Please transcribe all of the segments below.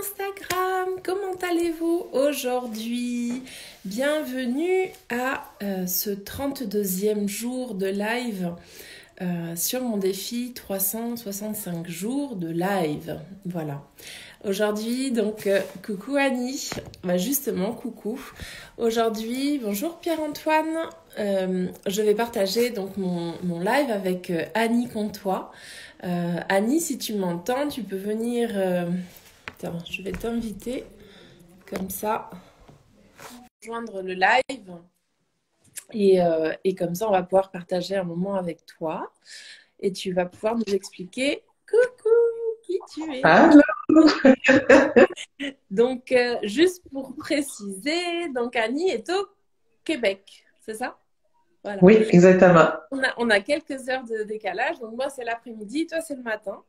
Instagram, comment allez-vous aujourd'hui? Bienvenue à ce 32e jour de live sur mon défi 365 jours de live. Voilà. Aujourd'hui, donc, coucou Annie. Bah justement, coucou. Aujourd'hui, bonjour Pierre-Antoine. Je vais partager donc mon live avec Annie Comtois. Annie, si tu m'entends, tu peux venir... Attends, je vais t'inviter comme ça, rejoindre le live. Et comme ça, on va pouvoir partager un moment avec toi. Et tu vas pouvoir nous expliquer, coucou, qui tu es. Allô? Donc, juste pour préciser, donc Annie est au Québec, c'est ça? Voilà. Oui, exactement. On a quelques heures de décalage. Donc, moi, c'est l'après-midi, toi, c'est le matin.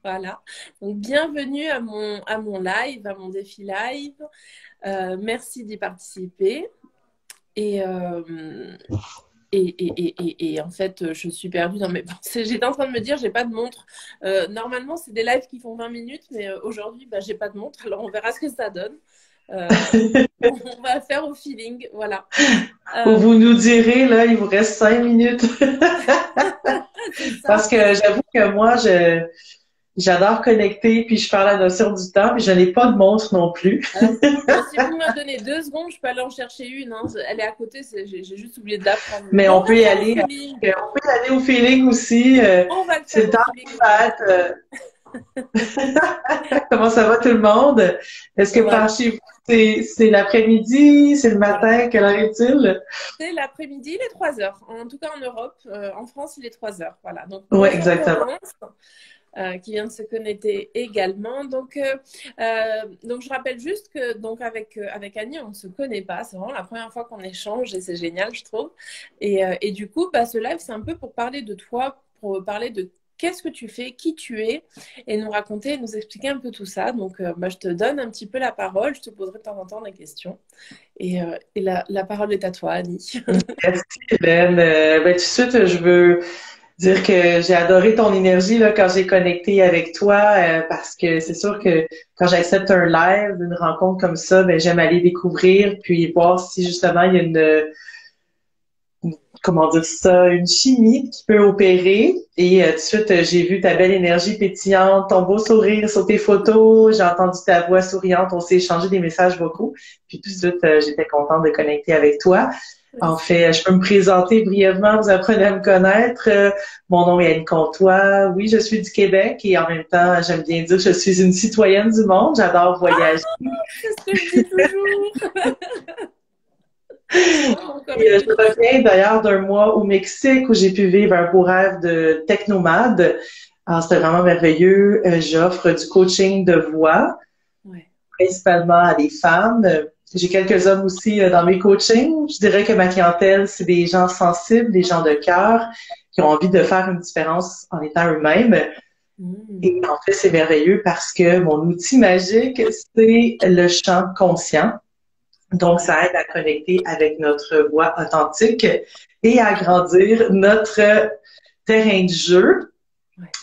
Voilà. Donc, bienvenue à mon live, à mon défi live. Merci d'y participer. Et en fait, je suis perdue dans mes pensées. J'étais en train de me dire, j'ai pas de montre. Normalement, c'est des lives qui font 20 minutes, mais aujourd'hui, j'ai pas de montre. Alors, on verra ce que ça donne. On va faire au feeling, voilà. Vous nous direz, là, il vous reste 5 minutes. Parce que j'avoue que moi, j'adore connecter, puis je parle la notion du temps, puis je n'ai pas de montre non plus. Alors, si vous me donnez 2 secondes, je peux aller en chercher une. Hein. Elle est à côté, j'ai juste oublié de la prendre. Mais Bon, on peut y aller. On peut y aller au feeling aussi. On va le C'est faire le temps au des feeling. fêtes. Comment ça va tout le monde? Est-ce que Voilà. par chez vous, c'est l'après-midi, c'est le matin? Quelle heure est-il? C'est l'après-midi, il est 3 heures. En tout cas en Europe, en France, il est 3 heures. Voilà. Donc, Oui, bonjour exactement. Florence, qui vient de se connecter également. Donc, je rappelle juste que donc avec Annie, on ne se connaît pas. C'est vraiment la première fois qu'on échange et c'est génial, je trouve. Et du coup, ce live, c'est un peu pour parler de toi, pour parler de qu'est-ce que tu fais, qui tu es, et nous raconter, nous expliquer un peu tout ça. Donc, je te donne un petit peu la parole. Je te poserai de temps en temps des questions. Et la parole est à toi, Annie. Merci, Hélène. Tout de suite, je veux dire que j'ai adoré ton énergie là quand j'ai connecté avec toi parce que c'est sûr que quand j'accepte un live, une rencontre comme ça, j'aime aller découvrir puis voir si justement il y a comment dire ça, une chimie qui peut opérer. Et tout de suite, j'ai vu ta belle énergie pétillante, ton beau sourire sur tes photos, j'ai entendu ta voix souriante, on s'est échangé des messages vocaux. Puis tout de suite, j'étais contente de connecter avec toi. En fait, je peux me présenter brièvement, vous apprenez à me connaître. Mon nom est Annie Comtois. Oui, je suis du Québec et en même temps, j'aime bien dire que je suis une citoyenne du monde. J'adore voyager. C'est ce que je dis toujours. Et je reviens d'ailleurs d'un mois au Mexique où j'ai pu vivre un beau rêve de technomade. Alors, c'était vraiment merveilleux. J'offre du coaching de voix, principalement à des femmes. J'ai quelques hommes aussi dans mes coachings. Je dirais que ma clientèle, c'est des gens sensibles, des gens de cœur qui ont envie de faire une différence en étant eux-mêmes. Et en fait, c'est merveilleux parce que mon outil magique, c'est le chant conscient. Donc, ça aide à connecter avec notre voix authentique et à agrandir notre terrain de jeu.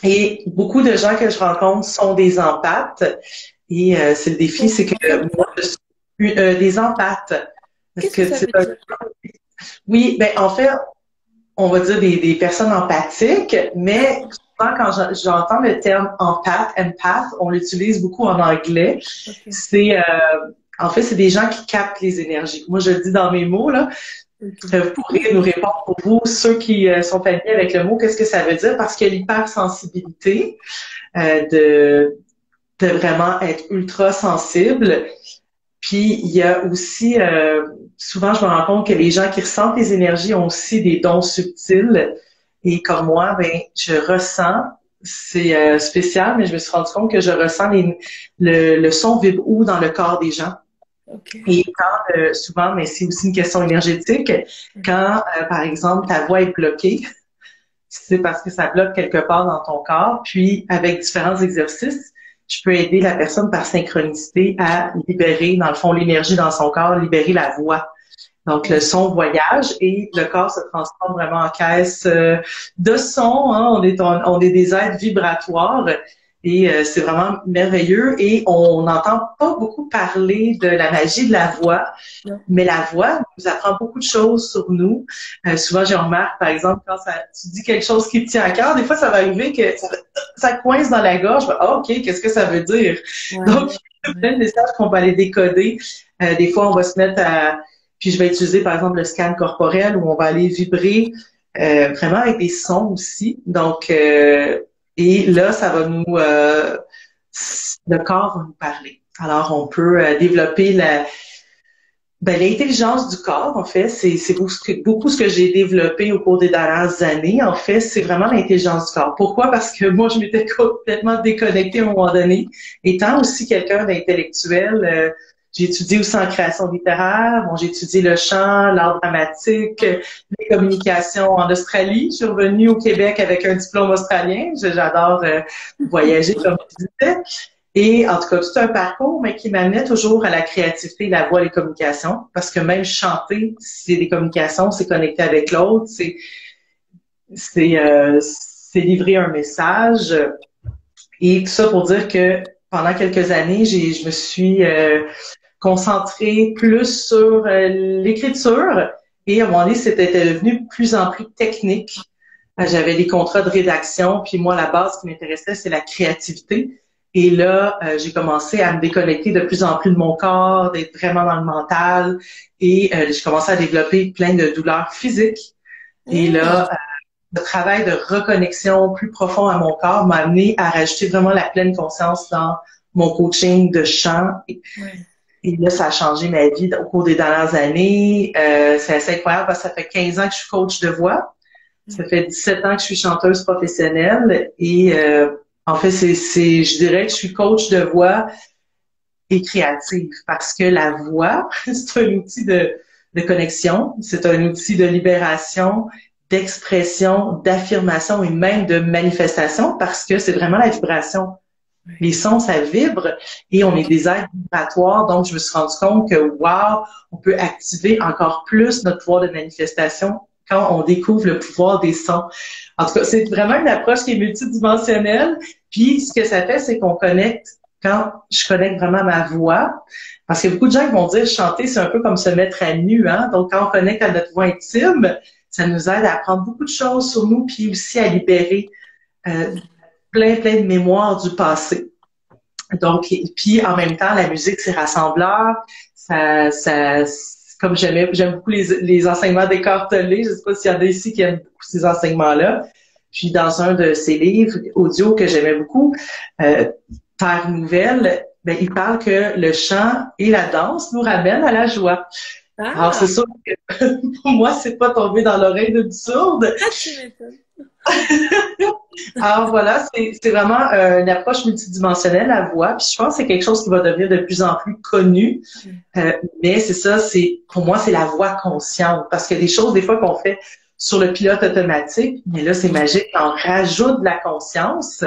Et beaucoup de gens que je rencontre sont des empathes. Et c'est le défi, c'est que moi, je suis des empathes. Qu'est-ce que ça veut dire? Oui, en fait, on va dire des personnes empathiques, mais souvent quand j'entends le terme empath, on l'utilise beaucoup en anglais. Okay. C'est en fait, c'est des gens qui captent les énergies. Moi, je le dis dans mes mots, là. Okay. Vous pourrez nous répondre pour vous, ceux qui sont familiers avec le mot, qu'est-ce que ça veut dire? Parce que l'hypersensibilité, de vraiment être ultra sensible. Puis, il y a aussi, souvent, je me rends compte que les gens qui ressentent les énergies ont aussi des dons subtils. Et comme moi, je ressens, c'est spécial, mais je me suis rendu compte que je ressens le son vibre où dans le corps des gens. Okay. Et quand, souvent, mais c'est aussi une question énergétique, quand, par exemple, ta voix est bloquée, c'est parce que ça bloque quelque part dans ton corps, puis avec différents exercices, je peux aider la personne par synchronicité à libérer, dans le fond, l'énergie dans son corps, libérer la voix. Donc, le son voyage et le corps se transforme vraiment en caisse de son. Hein? On est des êtres vibratoires Et c'est vraiment merveilleux. Et on n'entend pas beaucoup parler de la magie de la voix, mais la voix nous apprend beaucoup de choses sur nous. Souvent, je remarque, par exemple, quand tu dis quelque chose qui te tient à cœur, des fois, ça va arriver que ça coince dans la gorge. Ah, OK, qu'est-ce que ça veut dire? Ouais, donc, il y a plein de messages qu'on va aller décoder. Des fois, on va se mettre à... Puis, je vais utiliser, par exemple, le scan corporel où on va aller vibrer vraiment avec des sons aussi. Donc, et là, ça va nous... le corps va nous parler. Alors, on peut développer l'intelligence du corps, en fait. C'est beaucoup ce que j'ai développé au cours des dernières années. En fait, c'est vraiment l'intelligence du corps. Pourquoi? Parce que moi, je m'étais complètement déconnectée à un moment donné. Étant aussi quelqu'un d'intellectuel, j'ai étudié aussi en création littéraire. Bon, j'ai étudié le chant, l'art dramatique, les communications en Australie. Je suis revenue au Québec avec un diplôme australien. J'adore voyager, comme je disais. Et en tout cas, tout un parcours, mais qui m'amenait toujours à la créativité, la voix, les communications. Parce que même chanter, c'est des communications, c'est connecter avec l'autre, c'est livrer un message. Et tout ça pour dire que pendant quelques années, je me suis concentrée plus sur l'écriture. Et à un moment donné, c'était devenu de plus en plus technique. J'avais des contrats de rédaction, puis moi, la base qui m'intéressait, c'est la créativité. Et là, j'ai commencé à me déconnecter de plus en plus de mon corps, d'être vraiment dans le mental. Et j'ai commencé à développer plein de douleurs physiques. Et là, le travail de reconnexion plus profond à mon corps m'a amené à rajouter vraiment la pleine conscience dans mon coaching de chant. Et là, ça a changé ma vie au cours des dernières années. C'est assez incroyable parce que ça fait 15 ans que je suis coach de voix. Ça fait 17 ans que je suis chanteuse professionnelle. Et en fait, je dirais que je suis coach de voix et créative parce que la voix, c'est un outil de connexion, c'est un outil de libération, d'expression, d'affirmation et même de manifestation parce que c'est vraiment la vibration. Les sons, ça vibre et on est des êtres vibratoires. Donc, je me suis rendu compte que, wow, on peut activer encore plus notre pouvoir de manifestation quand on découvre le pouvoir des sons. En tout cas, c'est vraiment une approche qui est multidimensionnelle. Puis, ce que ça fait, c'est qu'on connecte, quand je connecte vraiment ma voix, parce que beaucoup de gens vont dire chanter, c'est un peu comme se mettre à nu, hein. Donc, quand on connecte à notre voix intime, ça nous aide à apprendre beaucoup de choses sur nous, puis aussi à libérer plein de mémoires du passé. Donc, et puis en même temps, la musique, c'est rassembleur. Comme j'aime beaucoup les enseignements d'écartelés. Je ne sais pas s'il y en a ici qui aiment beaucoup ces enseignements-là. Puis dans un de ses livres audio que j'aimais beaucoup, Terre Nouvelle, ben, il parle que le chant et la danse nous ramènent à la joie. Ah. Alors, c'est sûr que pour moi, c'est pas tombé dans l'oreille d'une sourde. Ah, tu m'étonnes. Alors voilà, c'est vraiment une approche multidimensionnelle, la voix. Puis je pense que c'est quelque chose qui va devenir de plus en plus connu. Mais c'est ça, pour moi, c'est la voix consciente. Parce qu'il y a des choses, des fois, qu'on fait sur le pilote automatique. Mais là, c'est magique. On rajoute de la conscience.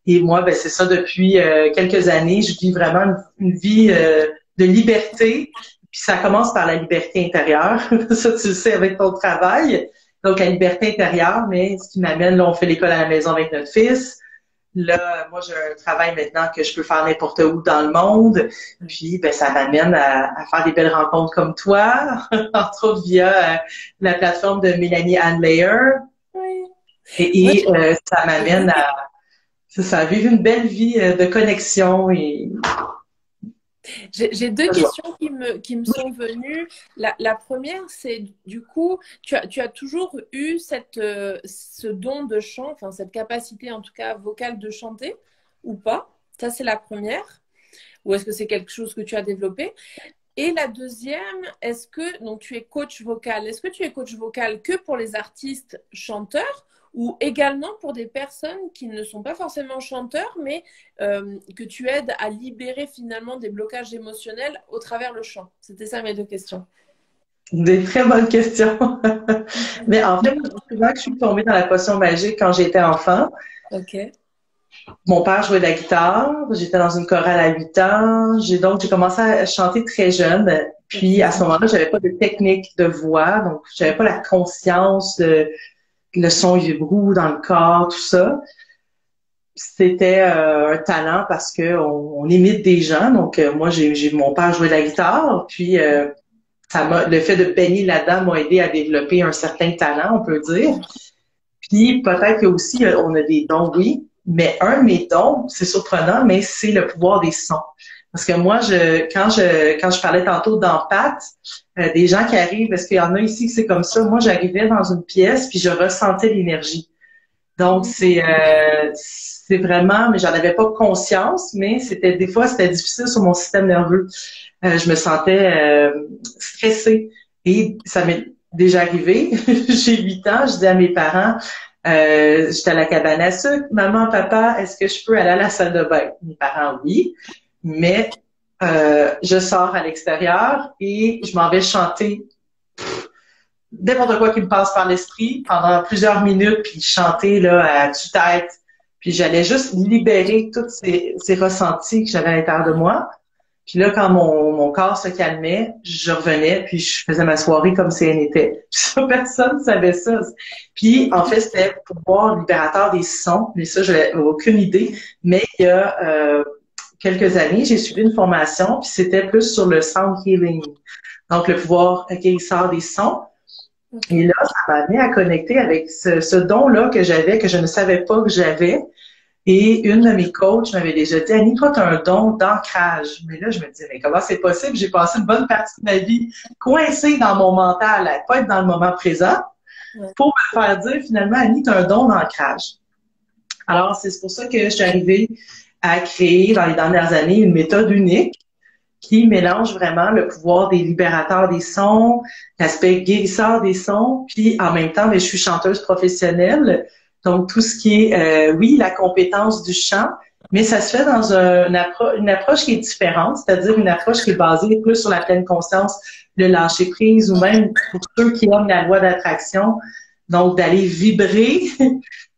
Et moi, ben c'est ça, depuis quelques années, je vis vraiment une vie de liberté. Puis ça commence par la liberté intérieure. Ça, tu le sais avec ton travail. Donc, la liberté intérieure, mais ce qui m'amène, là, on fait l'école à la maison avec notre fils. Là, moi, j'ai un travail maintenant que je peux faire n'importe où dans le monde. Puis, ben, ça m'amène à faire des belles rencontres comme toi, entre autres via la plateforme de Mélanie Ann Layer. Oui. Et ça m'amène à vivre une belle vie de connexion et... J'ai deux questions qui me sont venues. La première, c'est du coup, tu as toujours eu ce don de chant, enfin cette capacité en tout cas vocale de chanter ou pas? Ça, c'est la première. Ou est-ce que c'est quelque chose que tu as développé? Et la deuxième, donc tu es coach vocal. Est-ce que tu es coach vocal que pour les artistes chanteurs ou également pour des personnes qui ne sont pas forcément chanteurs, mais que tu aides à libérer finalement des blocages émotionnels au travers le chant? C'était ça mes deux questions. Des très bonnes questions. Mais en fait, souvent que je suis tombée dans la potion magique quand j'étais enfant. OK. Mon père jouait de la guitare. J'étais dans une chorale à 8 ans. Donc, j'ai commencé à chanter très jeune. Puis, à ce moment-là, j'avais pas de technique de voix. Donc, j'avais pas la conscience de le son vibrou dans le corps, tout ça. c'était un talent parce que on imite des gens. Donc, moi, j'ai mon père jouait de la guitare, puis le fait de baigner là-dedans m'a aidé à développer un certain talent, on peut dire. Puis peut-être que aussi on a des dons, oui, mais un de mes dons, c'est surprenant, mais c'est le pouvoir des sons. Parce que moi, quand je parlais tantôt d'empathie, des gens qui arrivent, parce qu'il y en a ici que c'est comme ça. Moi, j'arrivais dans une pièce puis je ressentais l'énergie. Donc c'est vraiment, mais j'en avais pas conscience, mais des fois c'était difficile sur mon système nerveux. Je me sentais stressée et ça m'est déjà arrivé. J'ai 8 ans, je dis à mes parents, j'étais à la cabane à sucre, maman, papa, est-ce que je peux aller à la salle de bain? Mes parents, oui, mais je sors à l'extérieur et je m'en vais chanter n'importe quoi qui me passe par l'esprit pendant plusieurs minutes, puis chanter là à tue-tête. Puis j'allais juste libérer tous ces ressentis que j'avais à l'intérieur de moi. Puis là, quand mon corps se calmait, je revenais, puis je faisais ma soirée comme si elle n'était. Puis ça, personne ne savait ça. Puis en fait, c'était le pouvoir libérateur des sons. Mais ça, je n'avais aucune idée. Mais il y a quelques années, j'ai suivi une formation, puis c'était plus sur le sound healing. Donc, le pouvoir guérisseur des sons. Et là, ça m'a amené à connecter avec ce don-là que j'avais, que je ne savais pas que j'avais. Et une de mes coachs m'avait déjà dit, Annie, toi, tu as un don d'ancrage. Mais là, je me disais, mais comment c'est possible? J'ai passé une bonne partie de ma vie coincée dans mon mental, à pas être dans le moment présent, pour me faire dire, finalement, Annie, tu as un don d'ancrage. Alors, c'est pour ça que je suis arrivée à créer, dans les dernières années, une méthode unique qui mélange vraiment le pouvoir des libérateurs des sons, l'aspect guérisseur des sons, puis en même temps, je suis chanteuse professionnelle. Donc, tout ce qui est, oui, la compétence du chant, mais ça se fait dans une approche qui est différente, c'est-à-dire une approche qui est basée plus sur la pleine conscience, le lâcher-prise, ou même pour ceux qui aiment la loi d'attraction, donc d'aller vibrer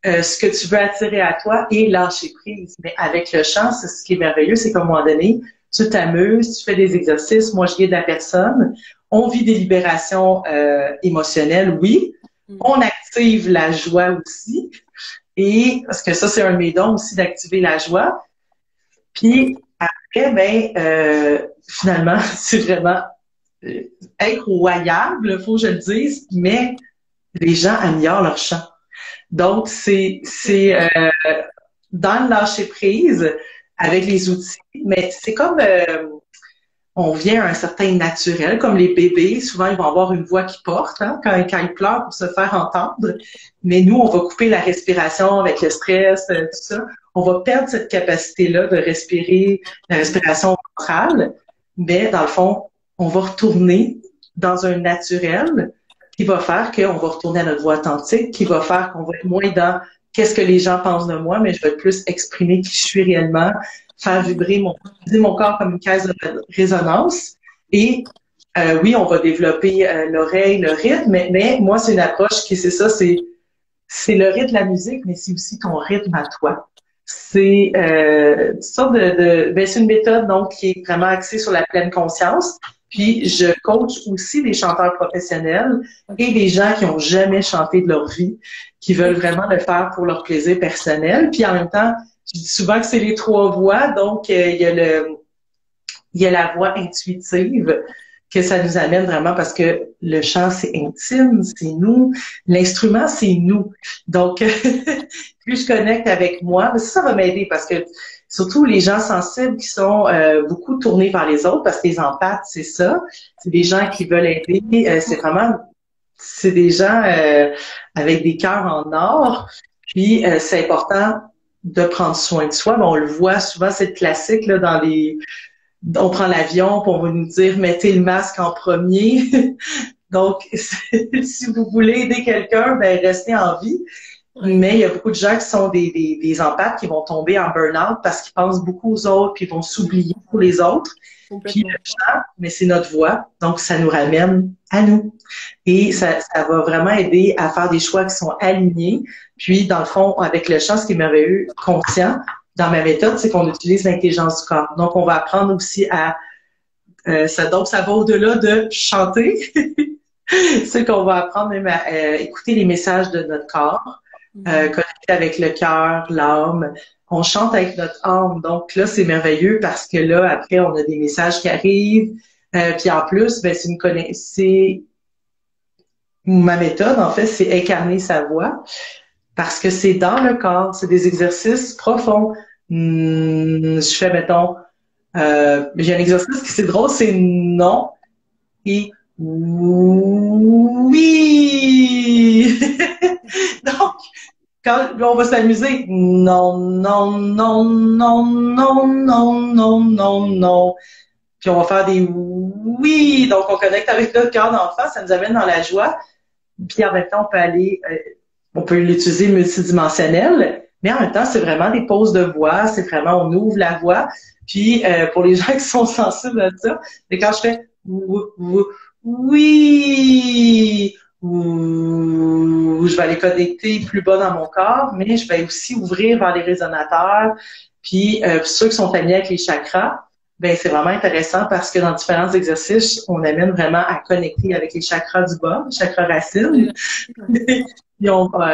ce que tu veux attirer à toi et lâcher-prise. Mais avec le chant, c'est ce qui est merveilleux, c'est qu'à un moment donné, tu t'amuses, tu fais des exercices, moi je guide la personne, on vit des libérations émotionnelles, oui, on active la joie aussi, et parce que ça, c'est un de mes dons aussi d'activer la joie. Puis après, finalement, c'est vraiment incroyable, faut que je le dise, mais les gens améliorent leur chant. Donc, c'est dans le lâcher-prise avec les outils, mais c'est comme on vient à un certain naturel, comme les bébés, souvent ils vont avoir une voix qui porte quand ils pleurent pour se faire entendre, mais nous, on va couper la respiration avec le stress, tout ça. On va perdre cette capacité-là de respirer, la respiration ventrale, mais dans le fond, on va retourner dans un naturel qui va faire qu'on va retourner à notre voix authentique, qui va faire qu'on va être moins dans qu'est-ce que les gens pensent de moi, mais je vais plus exprimer qui je suis réellement, faire vibrer mon corps comme une caisse de résonance. Et oui, on va développer l'oreille, le rythme, mais moi, c'est une approche qui, c'est ça, c'est le rythme de la musique, mais c'est aussi ton rythme à toi. C'est une sorte c'est une méthode donc qui est vraiment axée sur la pleine conscience. Puis je coach aussi des chanteurs professionnels et des gens qui ont jamais chanté de leur vie, qui veulent vraiment le faire pour leur plaisir personnel. Puis en même temps, je dis souvent que c'est les 3 voix, donc il y a la voix intuitive que ça nous amène vraiment parce que le chant, c'est intime, c'est nous. L'instrument, c'est nous. Donc, plus je connecte avec moi, ça va m'aider parce que surtout les gens sensibles qui sont beaucoup tournés vers les autres parce que les empathes, c'est ça. C'est des gens qui veulent aider. C'est des gens avec des cœurs en or. Puis, c'est important de prendre soin de soi. Mais on le voit souvent, c'est le classique là, on prend l'avion, puis on va nous dire mettez le masque en premier. Donc, si vous voulez aider quelqu'un, ben restez en vie. Mais il y a beaucoup de gens qui sont des empathes qui vont tomber en burn-out parce qu'ils pensent beaucoup aux autres, puis ils vont s'oublier pour les autres. Puis le chant, mais c'est notre voix, donc ça nous ramène à nous. Et ça va vraiment aider à faire des choix qui sont alignés. Puis, dans le fond, avec le chant, ce qui est merveilleux, conscient, dans ma méthode, c'est qu'on utilise l'intelligence du corps. Donc, on va apprendre aussi à... donc, ça va au-delà de chanter. C'est qu'on va apprendre même à écouter les messages de notre corps, connecter avec le cœur, l'âme, on chante avec notre âme. Donc là, c'est merveilleux parce que là, après, on a des messages qui arrivent. Puis en plus, ben, c'est ma méthode, en fait, c'est incarner sa voix parce que c'est dans le corps, c'est des exercices profonds. Je fais, mettons, j'ai un exercice qui c'est drôle, c'est non et oui. Donc, quand on va s'amuser, non, non, non, non, non, non, non, non, non. Puis on va faire des oui. Donc, on connecte avec notre cœur d'enfant, ça nous amène dans la joie. Puis en même temps, on peut l'utiliser multidimensionnel, mais en même temps, c'est vraiment des pauses de voix, c'est vraiment, on ouvre la voix. Puis pour les gens qui sont sensibles à ça, mais quand je fais oui, je vais aller connecter plus bas dans mon corps, mais je vais aussi ouvrir vers les résonateurs. Puis pour ceux qui sont familiers avec les chakras, ben c'est vraiment intéressant parce que dans différents exercices, on amène vraiment à connecter avec les chakras du bas, les chakras racines. Puis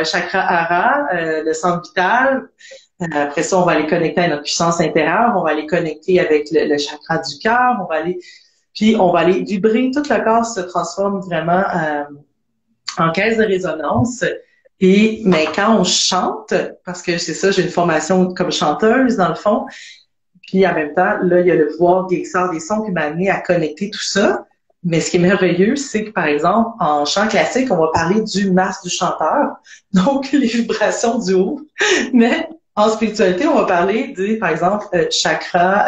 chakra hara, le centre vital. Après ça, on va aller connecter à notre puissance intérieure, on va aller connecter avec le chakra du cœur, puis on va aller vibrer. Tout le corps se transforme vraiment en caisse de résonance. Mais quand on chante, parce que c'est ça, j'ai une formation comme chanteuse dans le fond, puis en même temps, là, il y a le pouvoir guérisseur des sons qui m'a amené à connecter tout ça. Mais ce qui est merveilleux, c'est que, par exemple, en chant classique, on va parler du masque du chanteur, donc les vibrations du haut. Mais en spiritualité, on va parler par exemple, chakra,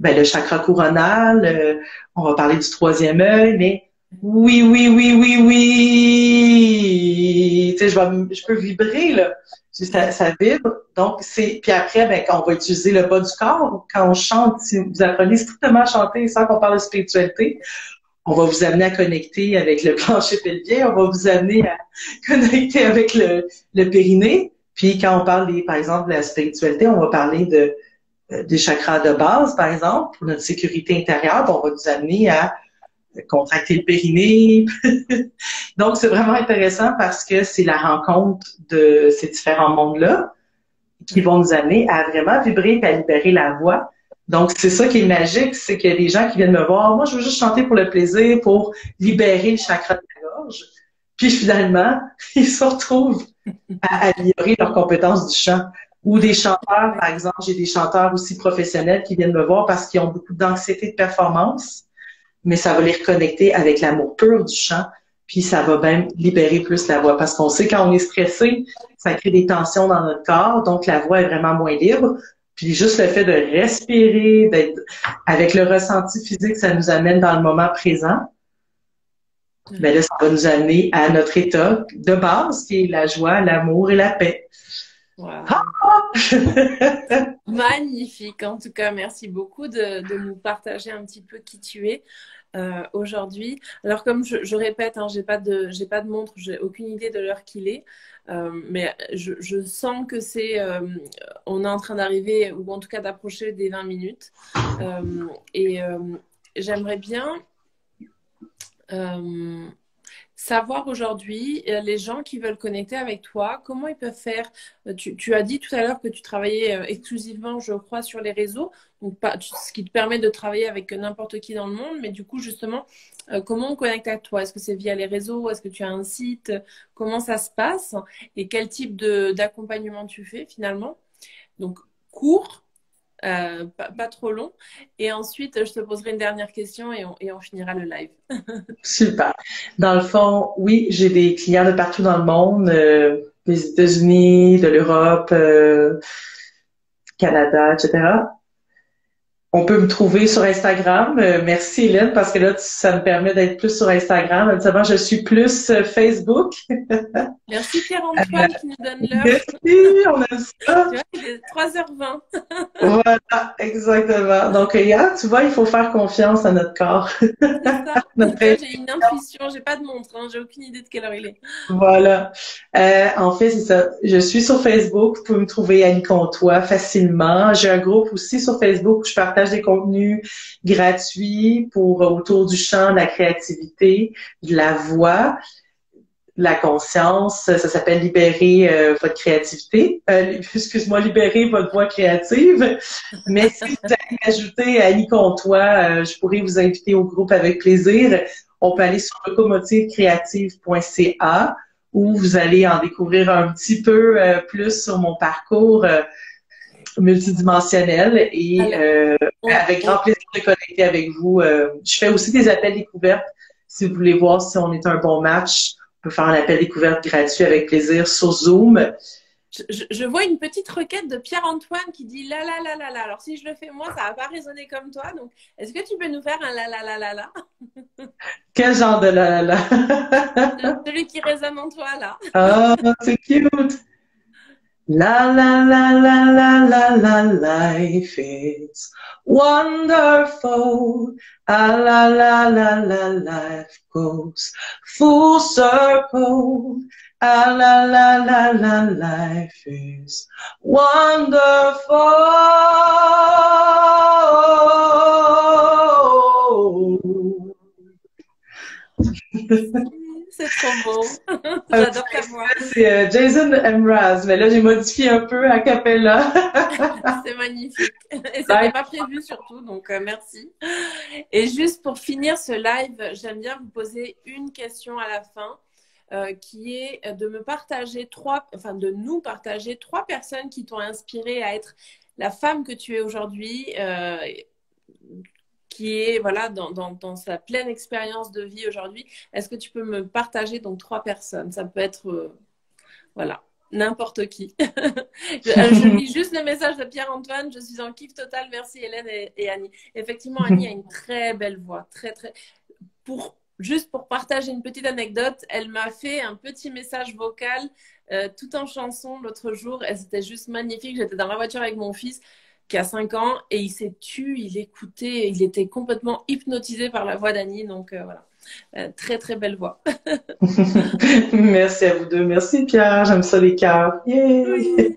le chakra couronal, on va parler du troisième œil, mais oui, oui, oui, oui, oui. Tu sais, je peux vibrer, là. Ça vibre. Donc, puis après, ben, quand on va utiliser le bas du corps, quand on chante, si vous apprenez strictement à chanter sans qu'on parle de spiritualité, on va vous amener à connecter avec le plancher pelvien, on va vous amener à connecter avec le périnée. Puis quand on parle, par exemple, de la spiritualité, on va parler des chakras de base, par exemple, pour notre sécurité intérieure. On va vous amener à contracter le périnée. Donc, c'est vraiment intéressant parce que c'est la rencontre de ces différents mondes-là qui vont nous amener à vraiment vibrer et à libérer la voix. Donc, c'est ça qui est magique, c'est qu'il y a des gens qui viennent me voir. Moi, je veux juste chanter pour le plaisir, pour libérer le chakra de la gorge. Puis finalement, ils se retrouvent à améliorer leurs compétences du chant. Ou des chanteurs, par exemple, j'ai des chanteurs aussi professionnels qui viennent me voir parce qu'ils ont beaucoup d'anxiété de performance, mais ça va les reconnecter avec l'amour pur du chant, puis ça va même libérer plus la voix. Parce qu'on sait quand on est stressé, ça crée des tensions dans notre corps, donc la voix est vraiment moins libre. Puis juste le fait de respirer, d'être avec le ressenti physique, ça nous amène dans le moment présent. Ben là, ça va nous amener à notre état de base, qui est la joie, l'amour et la paix. Wow. Magnifique. En tout cas, merci beaucoup de nous partager un petit peu qui tu es aujourd'hui. Alors, comme je répète, hein, j'ai pas de montre, j'ai aucune idée de l'heure qu'il est. Mais je sens que on est en train d'arriver, ou en tout cas d'approcher des 20 minutes. J'aimerais bien savoir aujourd'hui, les gens qui veulent connecter avec toi, comment ils peuvent faire. Tu as dit tout à l'heure que tu travaillais exclusivement, je crois, sur les réseaux, donc ce qui te permet de travailler avec n'importe qui dans le monde, mais du coup, justement, comment on connecte à toi? Est-ce que c'est via les réseaux? Est-ce que tu as un site? Comment ça se passe? Et quel type d'accompagnement tu fais finalement? Donc, court, pas trop long. Et ensuite, je te poserai une dernière question et on finira le live. Super. Dans le fond, oui, j'ai des clients de partout dans le monde, des États-Unis, de l'Europe, Canada, etc. On peut me trouver sur Instagram. Merci Hélène, parce que là, ça me permet d'être plus sur Instagram. Habituellement, je suis plus Facebook. Merci Pierre-Antoine qui nous donne l'heure. Merci, on aime ça. Tu vois, il est 3h20. Voilà, exactement. Donc, tu vois, il faut faire confiance à notre corps. C'est ça. J'ai une intuition, j'ai pas de montre, hein, j'ai aucune idée de quelle heure il est. Voilà. En fait, c'est ça. Je suis sur Facebook. Vous pouvez me trouver Annie Comtois facilement. J'ai un groupe aussi sur Facebook où je partage des contenus gratuits autour du chant, de la créativité, de la voix. la conscience. Ça s'appelle Libérer votre créativité. Excuse-moi, Libérer votre voix créative. Mais si vous allez ajouter Annie Comtois, je pourrais vous inviter au groupe avec plaisir. On peut aller sur locomotivecreative.ca où vous allez en découvrir un petit peu plus sur mon parcours multidimensionnel et avec grand plaisir de connecter avec vous. Je fais aussi des appels découvertes. Si vous voulez voir si on est un bon match, on peut faire un appel découverte gratuit avec plaisir sur Zoom. Je vois une petite requête de Pierre-Antoine qui dit la la la la la. Alors si je le fais moi, ça va pas résonner comme toi. Donc est-ce que tu peux nous faire un la la la la la? Quel genre de la la la? Celui qui résonne en toi là. Ah, c'est cute. La la la la la la la, life is wonderful. Ah la la la la, life goes full circle. Ah la la la la, life is wonderful. C'est trop beau. J'adore ta voix. C'est Jason Mraz, mais là j'ai modifié un peu a cappella. C'est magnifique. Et ça n'était pas prévu surtout, donc merci. Et juste pour finir ce live, j'aime bien vous poser une question à la fin. Qui est de me partager de nous partager trois personnes qui t'ont inspiré à être la femme que tu es aujourd'hui, qui est voilà dans sa pleine expérience de vie aujourd'hui. Est-ce que tu peux me partager donc trois personnes? Ça peut être voilà, n'importe qui. Je lis juste le message de Pierre-Antoine. Je suis en kiff total. Merci Hélène et Annie. Effectivement, Annie a une très belle voix, très. Juste pour partager une petite anecdote, elle m'a fait un petit message vocal tout en chanson l'autre jour et c'était juste magnifique. J'étais dans la voiture avec mon fils qui a 5 ans et il s'est tu, il écoutait, il était complètement hypnotisé par la voix d'Annie. Donc voilà, très belle voix. Merci à vous deux. Merci Pierre, j'aime ça les cœurs. Oui.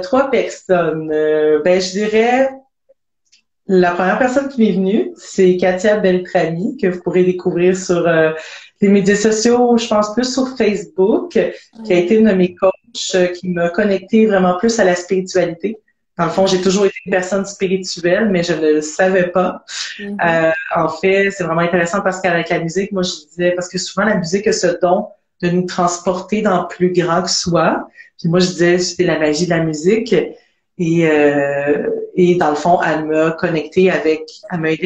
Trois personnes. Je dirais... La première personne qui m'est venue, c'est Katia Beltrami, que vous pourrez découvrir sur les médias sociaux, je pense plus sur Facebook, qui a été une de mes coachs, qui m'a connecté vraiment plus à la spiritualité. Dans le fond, j'ai toujours été une personne spirituelle, mais je ne le savais pas. En fait, c'est vraiment intéressant parce qu'avec la musique, moi, je disais, parce que souvent, la musique a ce don de nous transporter dans plus grand que soi. Puis moi, je disais, c'était la magie de la musique. Et dans le fond, elle m'a aidé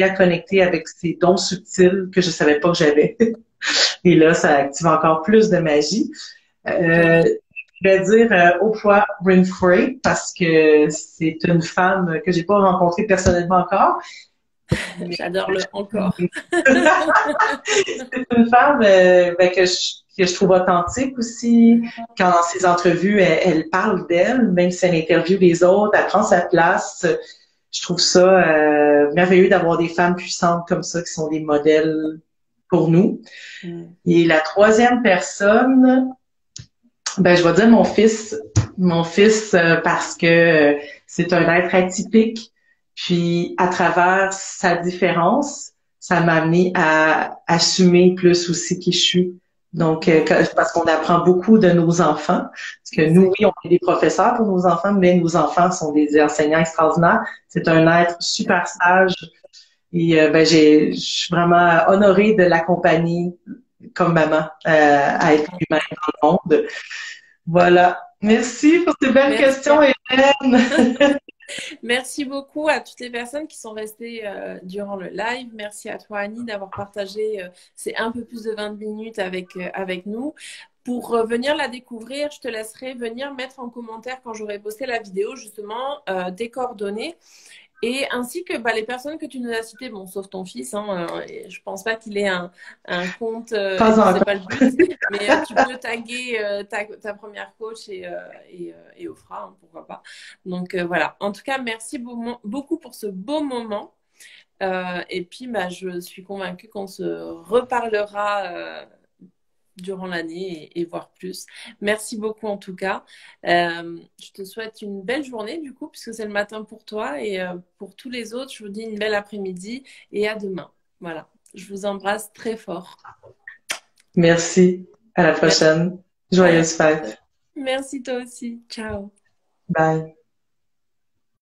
à connecter avec ces dons subtils que je savais pas que j'avais. Et là, ça active encore plus de magie. Je vais dire Oprah Winfrey parce que c'est une femme que j'ai pas rencontrée personnellement encore. J'adore le encore. C'est une femme que je trouve authentique aussi. Quand dans ses entrevues, elle parle d'elle, même si elle interviewe les autres, elle prend sa place. Je trouve ça merveilleux d'avoir des femmes puissantes comme ça qui sont des modèles pour nous. Et la troisième personne, je vais dire mon fils. Mon fils parce que c'est un être atypique. Puis à travers sa différence, ça m'a amené à assumer plus aussi qui je suis. Donc, parce qu'on apprend beaucoup de nos enfants. Parce que nous, oui, on est des professeurs pour nos enfants, mais nos enfants sont des enseignants extraordinaires. C'est un être super sage. Et je suis vraiment honorée de l'accompagner comme maman à être humain dans le monde. Voilà. Merci pour ces belles questions, Hélène. Merci beaucoup à toutes les personnes qui sont restées durant le live. Merci à toi, Annie, d'avoir partagé ces un peu plus de 20 minutes avec nous. Pour venir la découvrir, je te laisserai venir mettre en commentaire quand j'aurai posté la vidéo, justement, tes coordonnées. Et ainsi que les personnes que tu nous as citées, bon, sauf ton fils, je pense pas qu'il ait un compte, c'est pas le but, mais tu peux taguer ta première coach et Ofra, pourquoi pas. Donc voilà, en tout cas, merci beaucoup pour ce beau moment. Et puis, je suis convaincue qu'on se reparlera durant l'année et voir plus. Merci beaucoup en tout cas. Je te souhaite une belle journée du coup, puisque c'est le matin pour toi et pour tous les autres, je vous dis une belle après-midi et à demain. Voilà, je vous embrasse très fort. Merci. À la prochaine. Joyeuse fête. Merci toi aussi. Ciao. Bye.